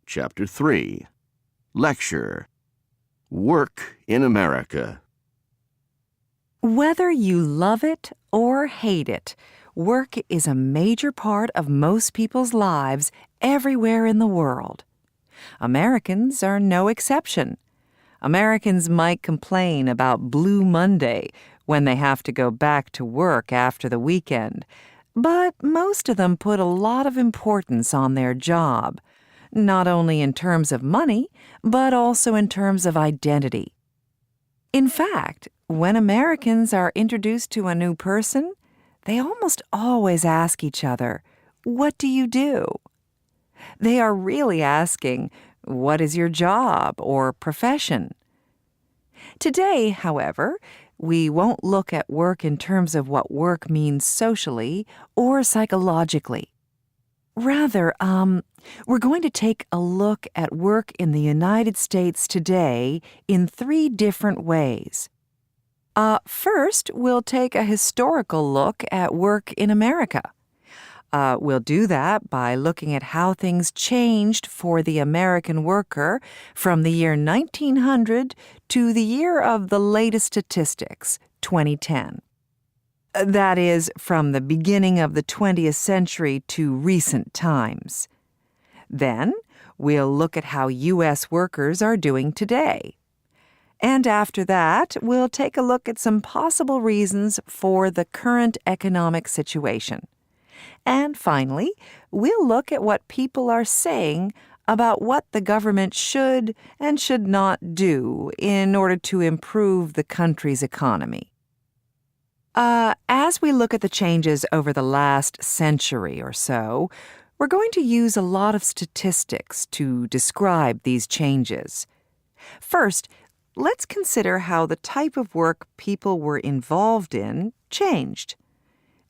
Chapter 3. Lecture. Work in America. Whether you love it or hate it, work is a major part of most people's lives everywhere in the world. Americans are no exception. Americans might complain about Blue Monday when they have to go back to work after the weekend, but most of them put a lot of importance on their job, not only in terms of money, but also in terms of identity. In fact, when Americans are introduced to a new person, they almost always ask each other, "What do you do?" They are really asking, "What is your job or profession?" Today, however, we won't look at work in terms of what work means socially or psychologically. Rather, we're going to take a look at work in the United States today in 3 different ways. First, we'll take a historical look at work in America. We'll do that by looking at how things changed for the American worker from the year 1900 to the year of the latest statistics, 2010. That is, from the beginning of the 20th century to recent times. Then, we'll look at how U.S. workers are doing today. And after that, we'll take a look at some possible reasons for the current economic situation. And finally, we'll look at what people are saying about what the government should and should not do in order to improve the country's economy. As we look at the changes over the last century or so, we're going to use a lot of statistics to describe these changes. First, let's consider how the type of work people were involved in changed.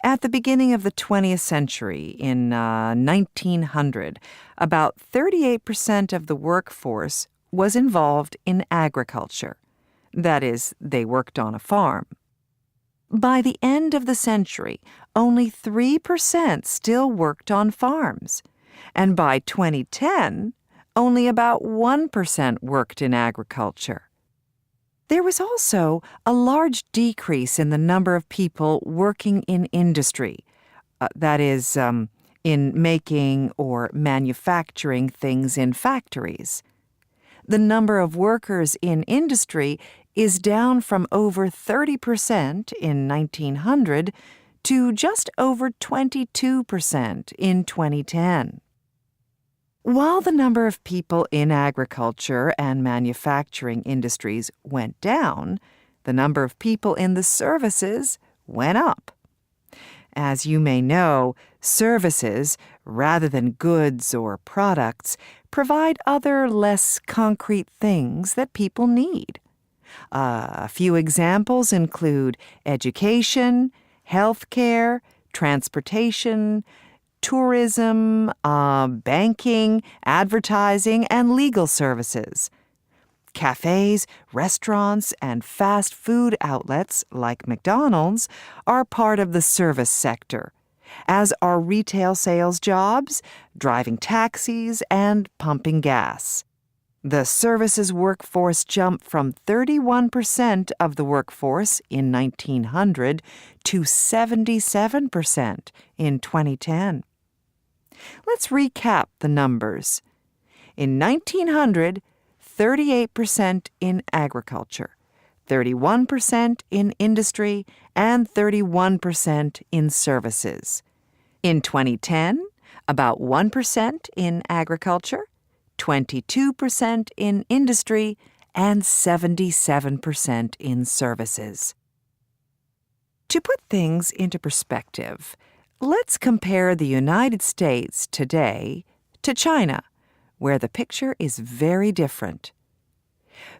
At the beginning of the 20th century, in 1900, about 38% of the workforce was involved in agriculture. That is, they worked on a farm. By the end of the century, only 3% still worked on farms. And by 2010, only about 1% worked in agriculture. There was also a large decrease in the number of people working in industry, that is, in making or manufacturing things in factories. The number of workers in industry is down from over 30% in 1900 to just over 22% in 2010. While the number of people in agriculture and manufacturing industries went down, the number of people in the services went up. As you may know, services, rather than goods or products, provide other less concrete things that people need. A few examples include education, healthcare, transportation, tourism, banking, advertising, and legal services. Cafes, restaurants, and fast food outlets like McDonald's are part of the service sector, as are retail sales jobs, driving taxis, and pumping gas. The services workforce jumped from 31% of the workforce in 1900 to 77% in 2010. Let's recap the numbers. In 1900, 38% in agriculture, 31% in industry, and 31% in services. In 2010, about 1% in agriculture, 22% in industry, and 77% in services. To put things into perspective, let's compare the United States today to China, where the picture is very different.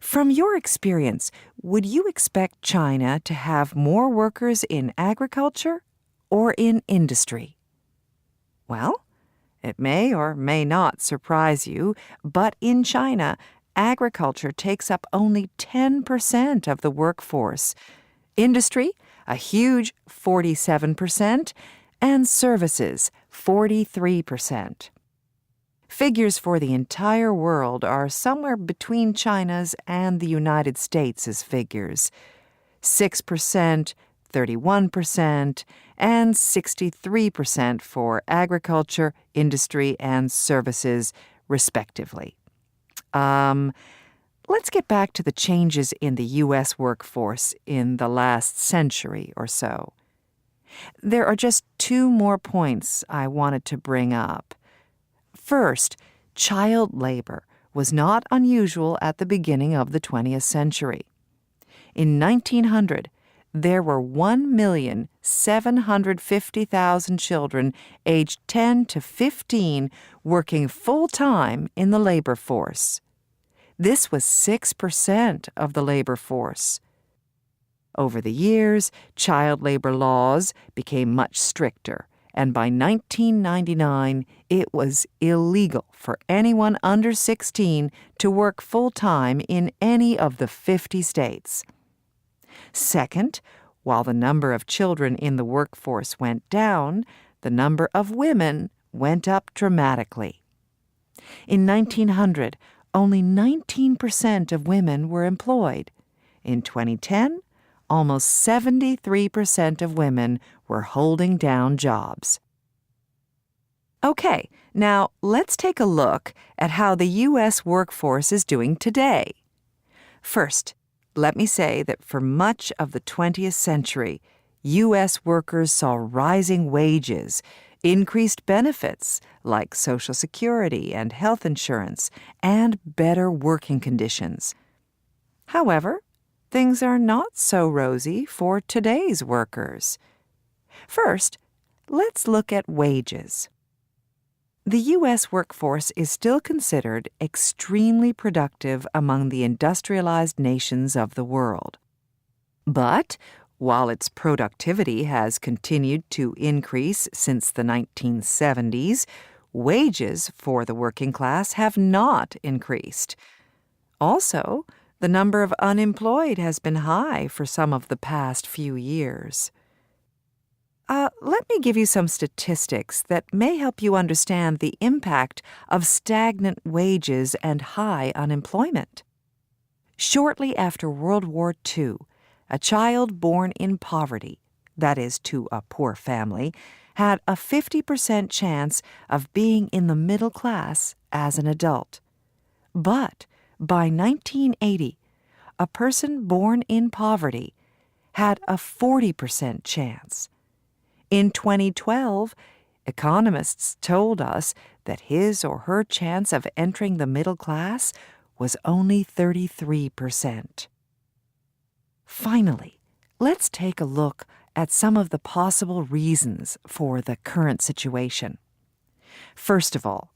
From your experience, would you expect China to have more workers in agriculture or in industry? Well, it may or may not surprise you, but in China, agriculture takes up only 10% of the workforce, industry, a huge 47%, and services, 43%. Figures for the entire world are somewhere between China's and the United States' figures: 6%, 31%, and 63% for agriculture, industry, and services, respectively. Let's get back to the changes in the U.S. workforce in the last century or so. There are just two more points I wanted to bring up. First, child labor was not unusual at the beginning of the 20th century. In 1900, there were 1,750,000 children aged 10 to 15 working full-time in the labor force. This was 6% of the labor force. Over the years, child labor laws became much stricter, and by 1999, it was illegal for anyone under 16 to work full-time in any of the 50 states. Second, while the number of children in the workforce went down, the number of women went up dramatically. In 1900, only 19% of women were employed. In 2010, almost 73% of women were holding down jobs. Okay, now let's take a look at how the U.S. workforce is doing today. First, let me say that for much of the 20th century, U.S. workers saw rising wages, increased benefits like Social Security and health insurance, and better working conditions. However, things are not so rosy for today's workers. First, let's look at wages. The U.S. workforce is still considered extremely productive among the industrialized nations of the world. But while its productivity has continued to increase since the 1970s, wages for the working class have not increased. Also, the number of unemployed has been high for some of the past few years. Let me give you some statistics that may help you understand the impact of stagnant wages and high unemployment. Shortly after World War II, a child born in poverty, that is, to a poor family, had a 50% chance of being in the middle class as an adult. But by 1980, a person born in poverty had a 40% chance. In 2012, economists told us that his or her chance of entering the middle class was only 33%. Finally, let's take a look at some of the possible reasons for the current situation. First of all,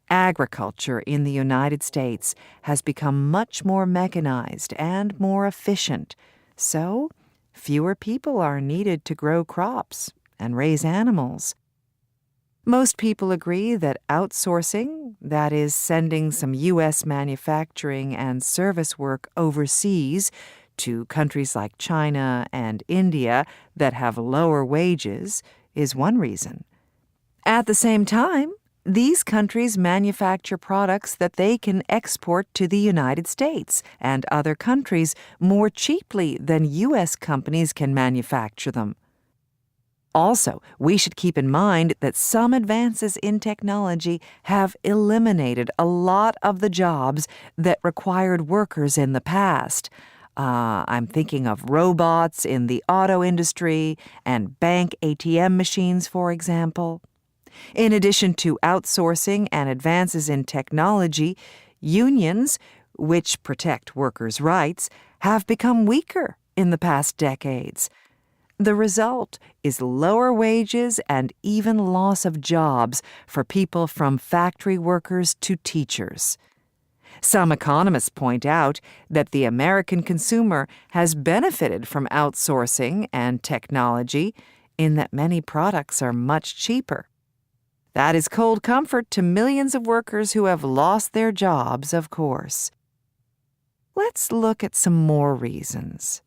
agriculture in the United States has become much more mechanized and more efficient, so fewer people are needed to grow crops and raise animals. Most people agree that outsourcing, that is, sending some U.S. manufacturing and service work overseas to countries like China and India that have lower wages, is one reason. At the same time, these countries manufacture products that they can export to the United States and other countries more cheaply than U.S. companies can manufacture them. Also, we should keep in mind that some advances in technology have eliminated a lot of the jobs that required workers in the past. I'm thinking of robots in the auto industry and bank ATM machines, for example. In addition to outsourcing and advances in technology, unions, which protect workers' rights, have become weaker in the past decades. The result is lower wages and even loss of jobs for people from factory workers to teachers. Some economists point out that the American consumer has benefited from outsourcing and technology in that many products are much cheaper. That is cold comfort to millions of workers who have lost their jobs, of course. Let's look at some more reasons.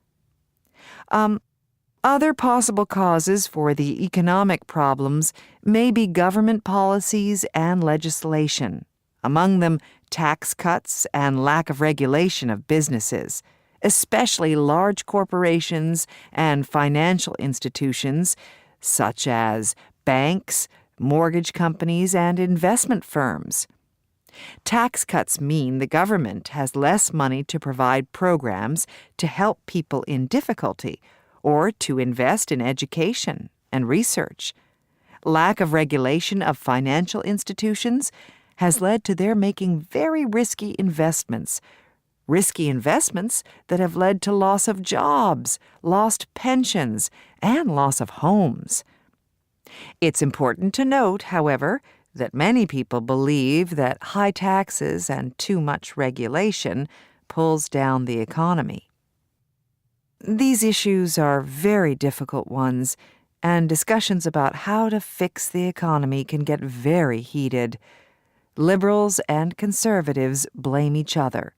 Other possible causes for the economic problems may be government policies and legislation. among them tax cuts and lack of regulation of businesses, especially large corporations and financial institutions such as banks, mortgage companies, and investment firms. Tax cuts mean the government has less money to provide programs to help people in difficulty or to invest in education and research. Lack of regulation of financial institutions has led to their making very risky investments that have led to loss of jobs, lost pensions, and loss of homes. It's important to note, however, that many people believe that high taxes and too much regulation pulls down the economy. These issues are very difficult ones, and discussions about how to fix the economy can get very heated. Liberals and conservatives blame each other,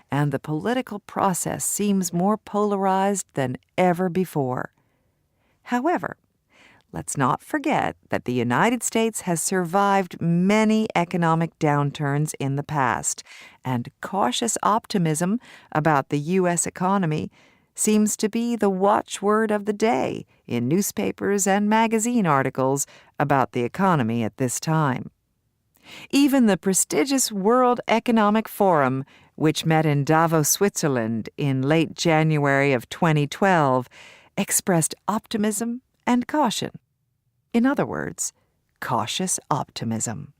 and the political process seems more polarized than ever before. However, let's not forget that the United States has survived many economic downturns in the past, and cautious optimism about the U.S. economy seems to be the watchword of the day in newspapers and magazine articles about the economy at this time. Even the prestigious World Economic Forum, which met in Davos, Switzerland in late January of 2012, expressed optimism and caution. In other words, cautious optimism.